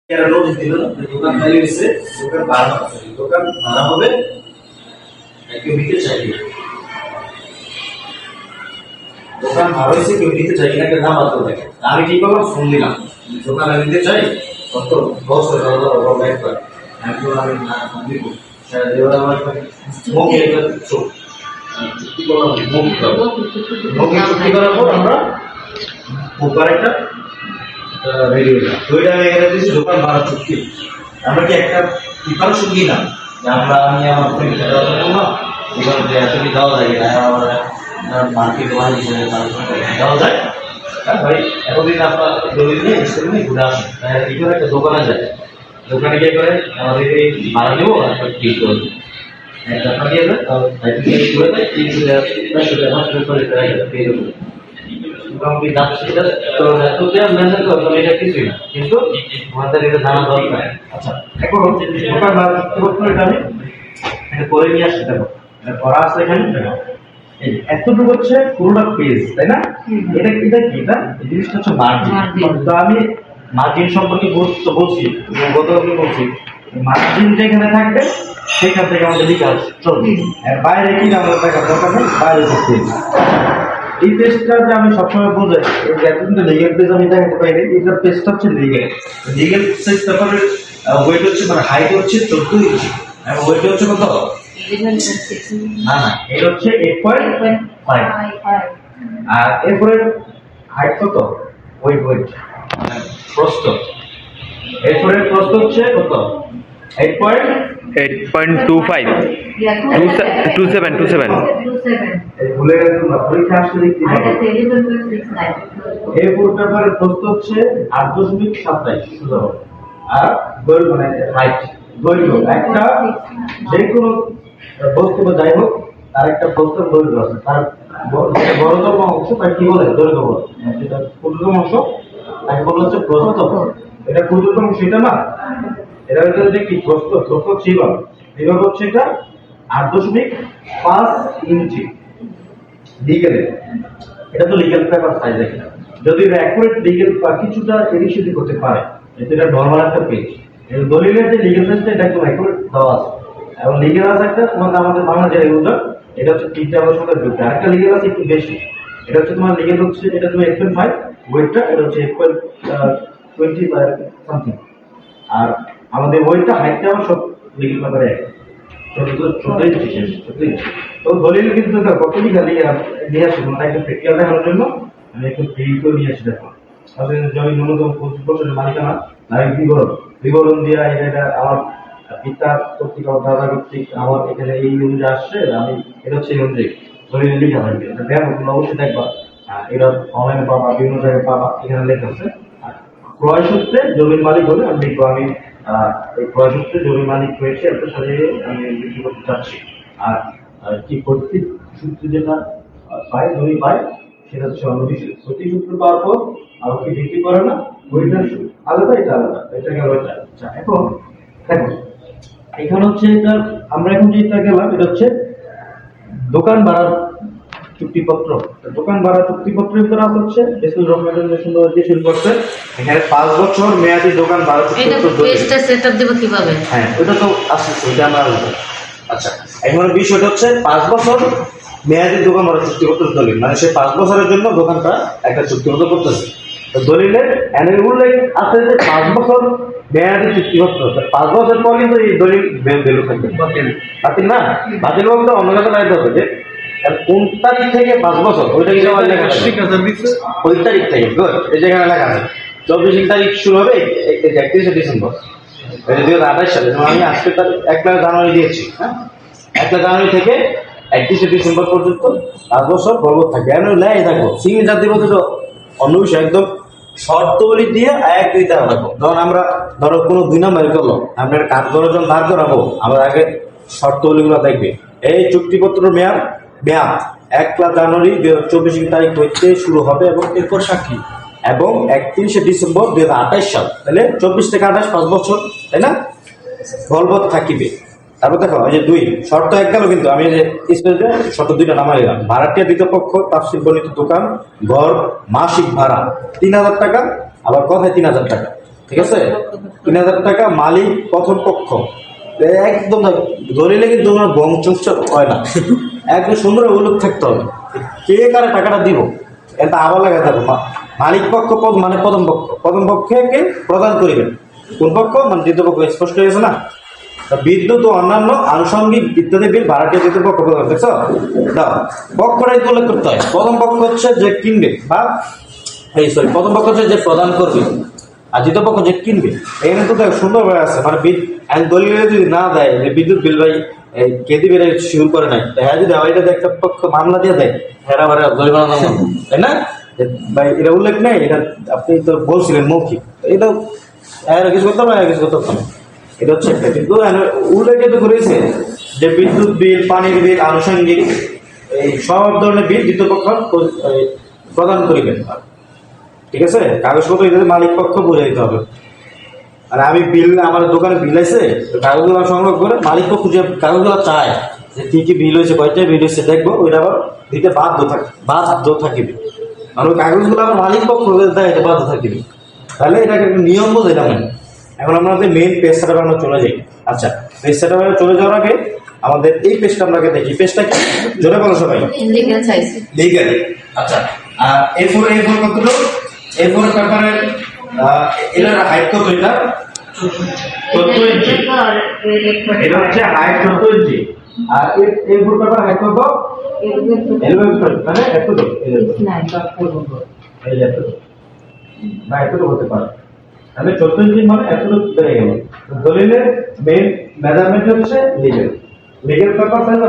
এরা নোটিশ দিল না যে দোকান খালি হয়েছে, দোকান ভাড়া হবে, দোকান ভাড়া হবে, কেউ নিতে চাইবে, দোকান ভাড়া হয়েছে কেউ নিতে চাই না, দাম বাদ করে দেখে। আমি কি করলাম, ফোন দিলাম, দোকান আমি নিতে চাই, কত 10,000 ব্যাগ করে আমি বললাম আমি দিব, এবার আমার মুখে চুক্তি করলাম, মুখে চুক্তি করার পর আমরা উপর একটা রেডি হলাম। ওইটা আমি এখানে দিয়েছি দোকান ভাড়া চুক্তি। আমরা কি একটা পিপারও শুকিয়ে না যে আমি আমার ফ্রেন্ড সাথে কথা বললাম, এবার যে আসলে দেওয়া যায় না, আমার মার্কেট ওয়ান হিসেবে দেওয়া যায়। ভাই এতদিন আপনার দলিল নিয়ে ঘুরে আসেন, কি করে একটা দোকানে যায়, দোকানে গিয়ে করে আমাদের এই ভাড়া দেবো একটা ঠিক করে দেবো, টাকা দিয়ে দেয়, ঘুরে দেয় 300 পেয়ে দেবো। এটা কিছুই না, কিন্তু আমাদের এটা জানা দরকার। আচ্ছা, এখন দোকান ভাড়া চুক্তি আমি এটা করে নিয়ে আসছি, দেখো এটা করা আছে এখানে, এতটুকু হচ্ছে পুরোটা পেজ, তাই না? এটা এটা কি, এটা জিনিসটা হচ্ছে মার্জিন। তো আমি মার্জিন সম্পর্কে গুরুত্ব বলছি, গতকালকে বলছি, মার্জিন যেখানে থাকবে সেখান থেকে আমাদের বিকাশ চলবে, আর বাইরে কি আমাদের টাকা দরকার নেই, বাইরে পেজ। এই পেজটা যে আমি সবসময় বোঝাই, এতদিন তো লিগেল পেজ আমি দেখাতে পাইনি, এটার পেজটা হচ্ছে লিগেল। লিগেল সাইজ পেপারের ওয়েট হচ্ছে, মানে হাইট হচ্ছে 14 ইঞ্চি এবং ওয়েট হচ্ছে কত? না না, এটা হচ্ছে 8.5। আর এরপরে হাইট কত? ওয়েট প্রস্থ, এরপরে প্রস্থ হচ্ছে কত? 8.25 27 ভুলে গেলাম না, পরীক্ষা আসলে লিখতে হবে। এই পুরোটা পরে প্রস্থ হচ্ছে 8.27 আর দৈর্ঘ্য মানে হাইট, দৈর্ঘ্য একটা যে কোনো বস্তু বা যাই হোক তার একটা প্রস্থের দৈর্ঘ্য আছে, তার বড়তম অংশ তাকে কি বলে? দৈর্ঘ্য বলে। যেটা ক্ষুদ্রতম অংশ তাকে বলা হচ্ছে প্রস্থ। এটা ক্ষুদ্রতম অংশ, এটা না, এটা হচ্ছে কি প্রস্থ, প্রস্থ চিবাব হচ্ছে এটা 8.5 ইঞ্চি লিগেল। এটা তো লিগেল পেপার সাইজ, এটা যদি অ্যাকুরেট লিগেল বা কিছুটা এদিক সেদিক করতে পারে, এটা নর্মাল একটা পেজ। দলিলের যে লিগেল সাইজটা এটা একদম অ্যাকুরেট দেওয়া আছে, এবং লিগেল আছে একটা তোমাদের আমাদের বাংলাদেশের রেগুলার, এটা হচ্ছে 3টা বছরের দুটো, আরেকটা লিগেল আছে একটু বেশি, এটা হচ্ছে তোমার লিগেল হচ্ছে, এটা তুমি 8.5 ওয়েটটা, এটা হচ্ছে 8.20 বা সামথিং। আর আমাদের ওয়েটটা হাইটটা আমার সব লিগেল পেপারে এক, তো দলিল কিন্তু কত লিখা নিয়ে আসি মানে একটা প্র্যাকটিক্যাল দেখানোর জন্য আমি একটু প্রিন্টও নিয়ে আসি। দেখো তাহলে জমি ন্যূনতম 25 বছরের মালিকানা, নারী বিবরণ দিয়ে এটা আমার পিতা কর্তৃক আমার দাদা কর্তৃক আমার এখানে এই অনুযায়ী আসছে, আমি এটা হচ্ছে এই অনুযায়ী দলিল লিখা থাকবে। এটা দেখো তোমরা অবশ্যই দেখবা, এটা অনলাইনে পাবা, বিভিন্ন জায়গায় পাবা, এখানে লেখা আছে। আর ক্রয় সূত্রে জমির মালিক হলে আমি লিখবো, আমি এই ক্রয় সূত্রে জমির মালিক হয়েছে এত সালে আমি বিক্রি করতে চাচ্ছি। আর কি কর্তৃক সূত্রে যেটা পায়, জমি পায়, সেটা হচ্ছে অন্য বিষয়। প্রতি সূত্র পাওয়ার পর আর কি বিক্রি করে না, ওইটা আলাদা, এটা আলাদা, এটা গেল এটা। আচ্ছা, এখন দেখো এখানে হচ্ছে এটা আমরা এখন যেটা গেলাম, এটা হচ্ছে দোকান ভাড়ার চুক্তিপত্র। দোকান ভাড়া চুক্তিপত্রের ভিতরে আছে হচ্ছে বেসিল রহমানের সুন্দর দিয়ে শুরু করছে, এখানে 5 বছর মেয়াদি দোকান ভাড়া চুক্তিপত্র। পেজটা সেটআপ দেব কিভাবে? হ্যাঁ, ওটা তো আসছে, ওটা আমরা আসবো। আচ্ছা, এখন বিষয়টা হচ্ছে 5 বছর মেয়াদি দোকান ভাড়া চুক্তিপত্র দলিল, মানে সে 5 বছরের জন্য দোকানটা একটা চুক্তিপত্র করতেছে। তো দলিলের উল্লেখ আছে যে 5 বছর মেয়াদি চুক্তিপত্র, 5 বছর পর কিন্তু এই দলিল ভ্যালু থাকবে, বাতিল না, বাতিল বলতে অন্য কথা লাগতে হবে যে কোন তারিখ থেকে 5 বছর, ওইটা কিন্তু আমার লেখা আছে ওই তারিখ থেকে। গুড, এই যেখানে লেখা আছে 24 তারিখ শুরু হবে 31 ডিসেম্বর 2028 সালে। আমি আজকে তারিখ 1 জানুয়ারি দিয়েছি, হ্যাঁ, 1 জানুয়ারি থেকে 31 ডিসেম্বর পর্যন্ত 5 বছর বলবৎ থাকে। আমি লাই দেখো সিগনেচার দিব, তো অন্য বিষয় একদম শর্তবলী দিয়ে এক দিতে হবে। ধরুন আমরা কোনো 2 নম্বর করলো, আমরা কাজ করার জন্য ধার করাবো, আমরা আগে শর্তবলীগুলো দেখবে। এই চুক্তিপত্র মেয়াদ 1 জানুয়ারি 2024 তারিখ হইতে শুরু হবে এবং এরপর সাক্ষী এবং 31 ডিসেম্বর 2028 সাল, তাহলে 24 থেকে 28 5 বছর, তাই না, বলবৎ থাকিবে। তারপর দেখো এই যে 2 শর্ত 1 গেল, কিন্তু আমি যে স্পেসে শর্ত 2টা নামাই দিলাম। ভাড়াটিয়া দ্বিতীয় পক্ষ তাফসীর বর্ণিত দোকান ঘর মাসিক ভাড়া 3000 টাকা, আবার কথায় 3000 টাকা। ঠিক আছে? 3,000 টাকা মালিক প্রথম পক্ষ। একদম দলিলে কিন্তু তোমার বংশংশ হয় না, একদম সুন্দর উল্লেখ থাকতে হবে কে কারে টাকাটা দিব, এটা আবার লাগাতে হবে। মালিক পক্ষ মানে প্রথম পক্ষকে প্রদান করিবেন। কোন পক্ষ? মানে দ্বিতীয় পক্ষ। স্পষ্ট হয়েছে না? বিদ্যুৎ ও অন্যান্য আনুষঙ্গিক ইত্যাদি বিল ভাড়াটিয়া দ্বিতীয় পক্ষ প্রদান। দেখছো? দাও পক্ষটাই উল্লেখ করতে হয়। প্রথম পক্ষ হচ্ছে যে কিনবে বা প্রথম পক্ষ হচ্ছে যে প্রদান করবে, আর দ্বিতীয় পক্ষ যে কিনবে। এখানে তো সুন্দর ভাবে আছে, মানে দলিলে যদি না দেয় যে বিদ্যুৎ বিল ভাই কে দিবে শিউর করে নাই, হ্যাঁ যদি এটা একটা পক্ষ মামলা দিয়ে দেয়, হ্যাঁ আবার জরিমানা তাই না? ভাই এটা উল্লেখ নেই, এটা আপনি তো বলছিলেন মৌখিক, এটা কিছু করতে হবে, কিছু করতে হবে। এটা হচ্ছে একটা, কিন্তু উল্লেখ তো করেছে যে বিদ্যুৎ বিল, পানির বিল, আনুষঙ্গিক এই সব ধরনের বিল দ্বিতীয় পক্ষ প্রদান করিবেন। ঠিক আছে? কাগজপত্র এটা মালিক পক্ষ বুঝে দিতে হবে। আর আমি বিল, আমার দোকানে বিল আছে, কাগজগুলো সংগ্রহ করে মালিক পক্ষ যে কাগজগুলো চায় যে কি কি বিল হয়েছে, কয়টা বিল হয়েছে দেখবো, ওইটা আবার দিতে বাধ্য থাকিবে। আর ওই কাগজগুলো আমার মালিক পক্ষ দেয় বাধ্য থাকিবে। তাহলে এটাকে একটা নিয়ম বোঝাইলাম। এখন আমাদের মেইন পেজ সেটআপে আমরা চলে যাই। আচ্ছা, পেজ সেটআপে চলে যাওয়ার আগে আমাদের এই পেজটা আমরা দেখি। পেজটা কি জোরে বলো সবাই? Legal size. লিগ্যাল। আচ্ছা, আর A4 কতটুকু? A4 পেপারের এটার হাইট কত? এটা 14 ইঞ্চি। এটা হচ্ছে হাইট 14 ইঞ্চি। আর A4 পেপার হাইট কত? 11 মানে এতটুকু। এই এতটুকু না, এতটুকু হতে পারে। তাহলে 14 ইঞ্চি মানে এতটুকু বেড়ে গেল। দলিলের মেইন মেজারমেন্ট হচ্ছে লিগ্যাল পেপার সাইজ।